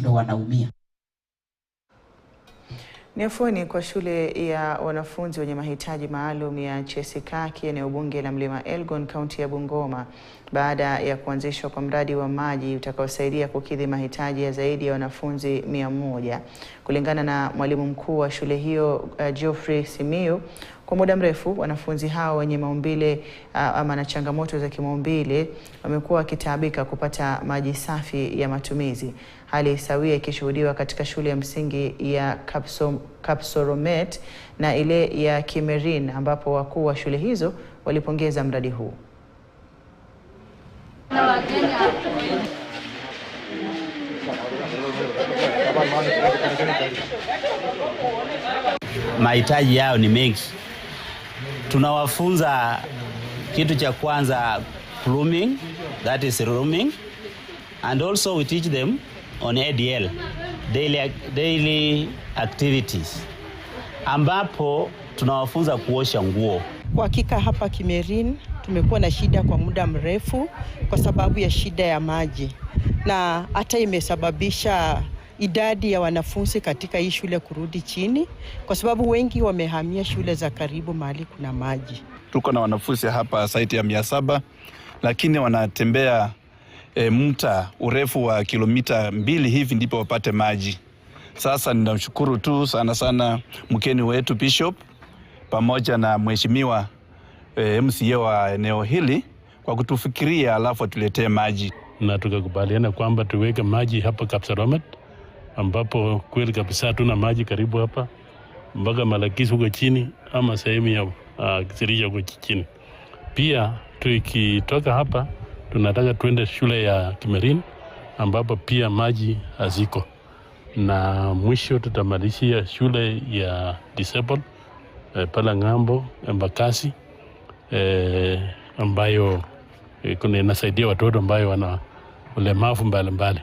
ndio wanaumia. Ni afueni kwa shule ya wanafunzi wenye mahitaji maalum ya Chesikaki eneo bunge la Mlima Elgon kaunti ya Bungoma baada ya kuanzishwa kwa mradi wa maji utakaosaidia kukidhi mahitaji ya zaidi ya wanafunzi 100. Kulingana na mwalimu mkuu wa shule hiyo Geoffrey Simiyu, kwa muda mrefu wanafunzi hao wenye maumbile ama na changamoto za kimaumbile wamekuwa wakitaabika kupata maji safi ya matumizi. Hali sawia ikishuhudiwa katika shule ya msingi ya Kapsoromet na ile ya Kimerin ambapo wakuu wa shule hizo walipongeza mradi huu. Mahitaji yao ni mengi. Tunawafunza kitu cha kwanza plumbing, that is rooming, and also we teach them on ADL, daily activities, ambapo tunawafunza kuosha nguo. Kwa hakika hapa Kimerin tumekuwa na shida kwa muda mrefu kwa sababu ya shida ya maji, na hata imesababisha idadi ya wanafunzi katika hii shule kurudi chini kwa sababu wengi wamehamia shule za karibu mahali kuna maji. Tuko na wanafunzi hapa zaidi ya 700, lakini wanatembea mta urefu wa kilomita 2 hivi ndipo wapate maji. Sasa ninamshukuru tu sana mkeni wetu Bishop pamoja na mheshimiwa MCA wa eneo hili kwa kutufikiria alafu tuletee maji. Na tukakubaliana kwamba tuweke maji hapa Kapsoromet, ambapo kweli kabisa tuna maji karibu hapa mpaka Malakisi huko chini ama sehemu ya Kisirija huko chini. Pia tukitoka hapa tunataka tuende shule ya Kimerin ambapo pia maji haziko, na mwisho tutamalizia shule ya disabled pala ngambo Embakasi ambayo kuna inasaidia watoto ambayo wana ulemavu mbalimbali.